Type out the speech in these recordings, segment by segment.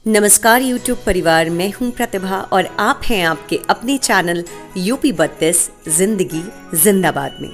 नमस्कार YouTube परिवार, मैं हूं प्रतिभा और आप हैं आपके अपने चैनल यूपी 32 जिंदगी जिंदाबाद में।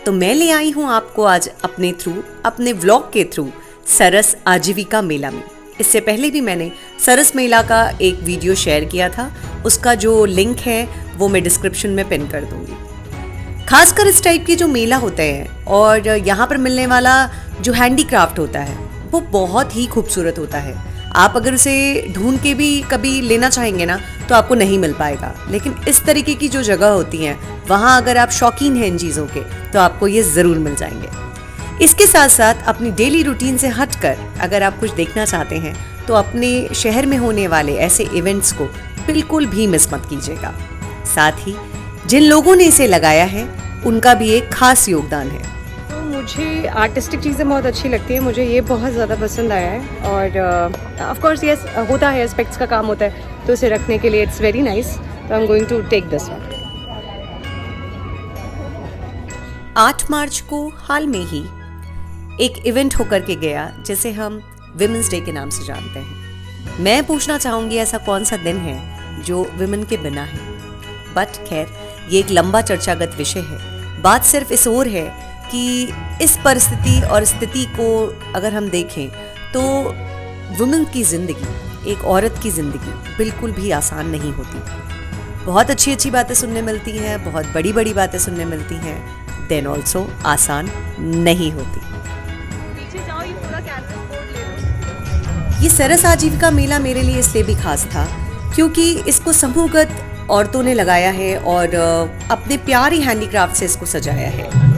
तो मैं ले आई हूं आपको आज अपने व्लॉग के थ्रू सरस आजीविका मेला में। इससे पहले भी मैंने सरस मेला का एक वीडियो शेयर किया था, उसका जो लिंक है वो मैं डिस्क्रिप्शन में पिन कर दूंगी। खासकर इस टाइप के जो मेला होते हैं और यहाँ पर मिलने वाला जो हैंडीक्राफ्ट होता है वो बहुत ही खूबसूरत होता है। आप अगर उसे ढूंढ के भी कभी लेना चाहेंगे ना तो आपको नहीं मिल पाएगा, लेकिन इस तरीके की जो जगह होती हैं वहाँ अगर आप शौकीन हैं इन चीज़ों के तो आपको ये ज़रूर मिल जाएंगे। इसके साथ साथ अपनी डेली रूटीन से हटकर अगर आप कुछ देखना चाहते हैं तो अपने शहर में होने वाले ऐसे इवेंट्स को बिल्कुल भी मिस मत कीजिएगा। साथ ही जिन लोगों ने इसे लगाया है उनका भी एक खास योगदान है। मुझे आर्टिस्टिक चीज़ें बहुत अच्छी लगती हैं, मुझे ये बहुत ज़्यादा पसंद आया है। और ऑफ कोर्स यस होता है, एस्पेक्ट्स का काम होता है, तो उसे रखने के लिए इट्स वेरी नाइस। तो I am going to take this one. 8 मार्च को हाल में ही एक इवेंट होकर के गया जिसे हम विमेंस डे के नाम से जानते हैं। मैं पूछना चाहूँगी ऐसा कौन सा दिन है जो विमेन के बिना है, बट खैर ये एक लंबा चर्चागत विषय है। बात सिर्फ इस ओर है कि इस परिस्थिति और स्थिति को अगर हम देखें तो वुमेन की ज़िंदगी, एक औरत की ज़िंदगी बिल्कुल भी आसान नहीं होती। बहुत अच्छी अच्छी बातें सुनने मिलती हैं, बहुत बड़ी बड़ी बातें सुनने मिलती हैं, देन ऑल्सो आसान नहीं होती। पीछे जाओ, ये पूरा कैनवस बोर्ड ले लो। ये सरस आजीविका मेला मेरे लिए इसलिए भी खास था क्योंकि इसको समूहगत औरतों ने लगाया है और अपने प्यारी हैंडीक्राफ्ट से इसको सजाया है।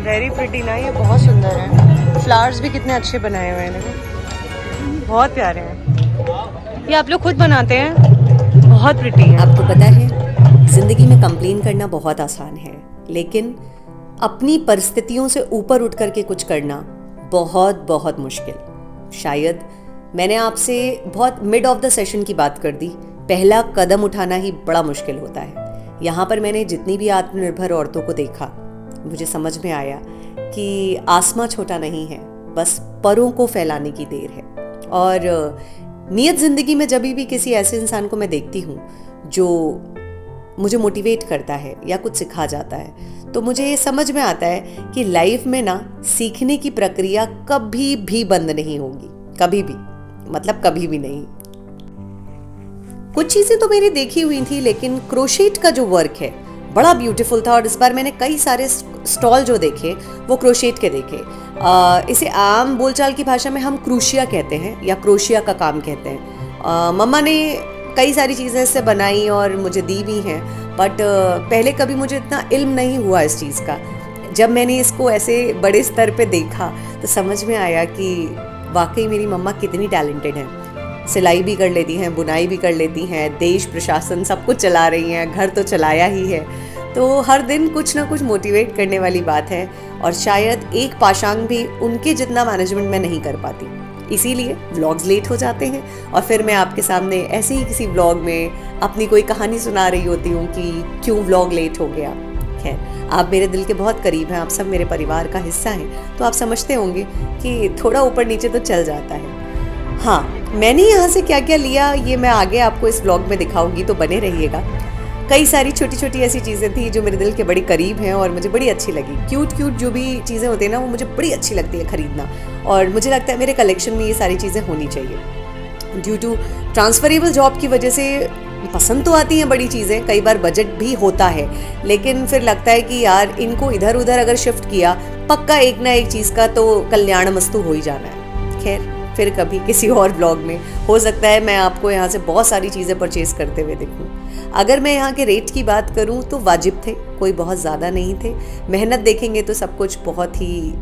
वेरी प्रिटी ना, ये बहुत सुंदर है। फ्लावर्स भी कितने अच्छे बनाए हुए हैं, देखो बहुत प्यारे हैं। ये आप लोग खुद बनाते हैं, बहुत प्रिटी है। आपको पता है जिंदगी में कंप्लेन करना बहुत आसान है, लेकिन अपनी परिस्थितियों से ऊपर उठ करके कुछ करना बहुत बहुत मुश्किल। शायद मैंने आपसे बहुत मिड ऑफ द सेशन की बात कर दी। पहला कदम उठाना ही बड़ा मुश्किल होता है। यहाँ पर मैंने जितनी भी आत्मनिर्भर औरतों को देखा, मुझे समझ में आया कि आसमां छोटा नहीं है, बस परों को फैलाने की देर है। और नियत ज़िंदगी में जब भी किसी ऐसे इंसान को मैं देखती हूँ जो मुझे मोटिवेट करता है या कुछ सिखा जाता है, तो मुझे ये समझ में आता है कि लाइफ में ना सीखने की प्रक्रिया कभी भी बंद नहीं होगी, कभी भी, मतलब कभी भी नहीं। कुछ चीज़ें तो मेरी देखी हुई थी, लेकिन क्रोशेट का जो वर्क है बड़ा ब्यूटीफुल था। और इस बार मैंने कई सारे स्टॉल जो देखे वो क्रोशेट के देखे। इसे आम बोलचाल की भाषा में हम क्रूशिया कहते हैं या क्रोशिया का काम कहते हैं। मम्मा ने कई सारी चीज़ें इससे बनाई और मुझे दी भी हैं, बट पहले कभी मुझे इतना इल्म नहीं हुआ इस चीज़ का। जब मैंने इसको ऐसे बड़े स्तर पे देखा तो समझ में आया कि वाकई मेरी मम्मा कितनी टैलेंटेड हैं। सिलाई भी कर लेती हैं, बुनाई भी कर लेती हैं, देश प्रशासन सब कुछ चला रही हैं, घर तो चलाया ही है। तो हर दिन कुछ ना कुछ मोटिवेट करने वाली बात है। और शायद एक पाशांग भी उनके जितना मैनेजमेंट में नहीं कर पाती, इसीलिए व्लॉग्स लेट हो जाते हैं। और फिर मैं आपके सामने ऐसे ही किसी व्लॉग में अपनी कोई कहानी सुना रही होती हूँ कि क्यों व्लॉग लेट हो गया। खैर, आप मेरे दिल के बहुत करीब हैं, आप सब मेरे परिवार का हिस्सा हैं, तो आप समझते होंगे कि थोड़ा ऊपर नीचे तो चल जाता है। हाँ, मैंने यहाँ से क्या क्या लिया ये मैं आगे आपको इस व्लॉग में दिखाऊंगी, तो बने रहिएगा। कई सारी छोटी छोटी ऐसी चीज़ें थी जो मेरे दिल के बड़ी करीब हैं और मुझे बड़ी अच्छी लगी। क्यूट क्यूट जो भी चीज़ें होती हैं ना, वो मुझे बड़ी अच्छी लगती है खरीदना, और मुझे लगता है मेरे कलेक्शन में ये सारी चीज़ें होनी चाहिए। ड्यू टू ट्रांसफरेबल जॉब की वजह से पसंद तो आती हैं बड़ी चीज़ें, कई बार बजट भी होता है, लेकिन फिर लगता है कि यार इनको इधर उधर अगर शिफ्ट किया पक्का एक ना एक चीज़ का तो कल्याण मस्तु हो ही जाना है। खैर, फिर कभी किसी और ब्लॉग में हो सकता है मैं आपको यहाँ से बहुत सारी चीज़ें परचेज़ करते हुए देखूँ। अगर मैं यहाँ के रेट की बात करूँ तो वाजिब थे, कोई बहुत ज़्यादा नहीं थे। मेहनत देखेंगे तो सब कुछ बहुत ही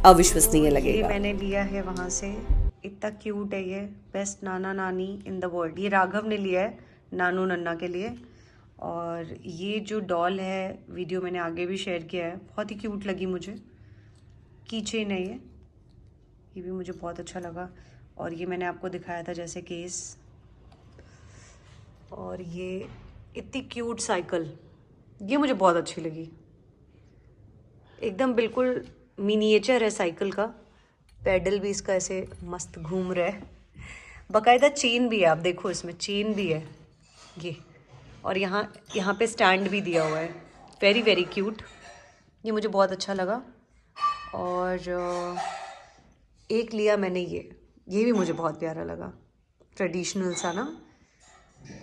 अविश्वसनीय लगेगा। मैंने लिया है वहाँ से, इतना क्यूट है ये, बेस्ट नाना नानी इन द वर्ल्ड। ये राघव ने लिया है नानू नन्ना के लिए। और ये जो डॉल है, वीडियो मैंने आगे भी शेयर किया है, बहुत ही क्यूट लगी मुझे। की चेन है ये भी मुझे बहुत अच्छा लगा। और ये मैंने आपको दिखाया था जैसे केस। और ये इतनी क्यूट साइकिल, ये मुझे बहुत अच्छी लगी, एकदम बिल्कुल मिनिएचर है साइकिल का। पेडल भी इसका ऐसे मस्त घूम रहा है। बाकायदा चेन भी है, आप देखो इसमें चेन भी है ये, और यहाँ पे स्टैंड भी दिया हुआ है। वेरी वेरी क्यूट, ये मुझे बहुत अच्छा लगा। और एक लिया मैंने ये भी मुझे बहुत प्यारा लगा, ट्रेडिशनल सा ना,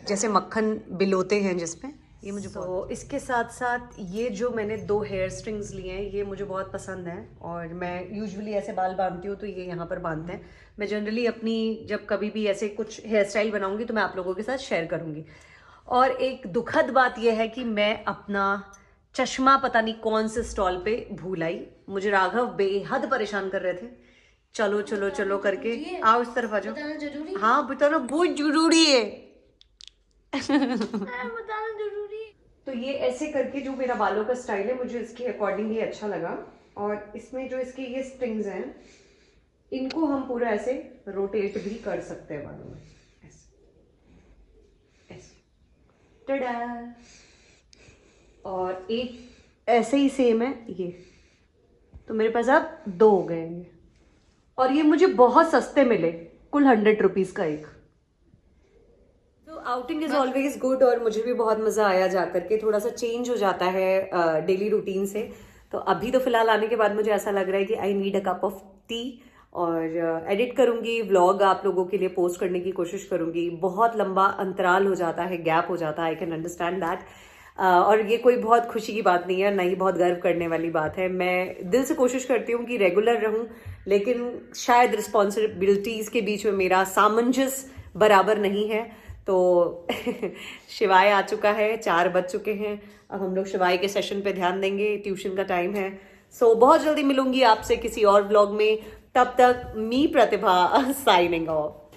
जैसे मक्खन बिलोते हैं जिसमें, ये मुझे तो इसके साथ साथ ये जो मैंने 2 हेयर स्ट्रिंग्स लिए हैं ये मुझे बहुत पसंद हैं, और मैं यूजुअली ऐसे बाल बांधती हूँ तो ये यहाँ पर बांधते हैं। मैं जनरली अपनी जब कभी भी ऐसे कुछ हेयर स्टाइल बनाऊंगी तो मैं आप लोगों के साथ शेयर करूंगी। और एक दुखद बात यह है कि मैं अपना चश्मा पता नहीं कौन से स्टॉल पे भूल आई। मुझे राघव बेहद परेशान कर रहे थे, चलो चलो चलो करके, आओ इस तरफ आ जाओ। हाँ बताना बहुत जरूरी है। बताना जरूरी है। तो ये ऐसे करके जो मेरा बालों का स्टाइल है मुझे इसके अकॉर्डिंग ये अच्छा लगा। और इसमें जो इसके ये स्ट्रिंग्स हैं इनको हम पूरा ऐसे रोटेट भी कर सकते हैं बालों में, ऐसे ऐसे, टडा। और एक ऐसे ही सेम है ये, तो मेरे पास अब 2 हो गए हैं। और ये मुझे बहुत सस्ते मिले, कुल 100 रुपीज़ का एक। आउटिंग इज ऑलवेज गुड, और मुझे भी बहुत मज़ा आया जाकर के, थोड़ा सा चेंज हो जाता है डेली रूटीन से। तो अभी तो फिलहाल आने के बाद मुझे ऐसा लग रहा है कि I need a cup of T, और एडिट करूंगी व्लॉग, आप लोगों के लिए पोस्ट करने की कोशिश करूंगी। बहुत लंबा अंतराल हो जाता है, गैप हो जाता है, आई कैन अंडरस्टैंड दैट। और ये कोई बहुत खुशी की बात नहीं है, ना ही बहुत गर्व करने वाली बात है। मैं दिल से कोशिश करती हूँ कि रेगुलर रहूँ, लेकिन शायद रिस्पॉन्सिबिलिटीज़ के बीच में मेरा सामंजस्य बराबर नहीं है। तो शिवाय आ चुका है, 4 बज चुके हैं, अब हम लोग शिवाय के सेशन पे ध्यान देंगे, ट्यूशन का टाइम है। सो बहुत जल्दी मिलूंगी आपसे किसी और व्लॉग में, तब तक मी प्रतिभा साइनिंग ऑफ।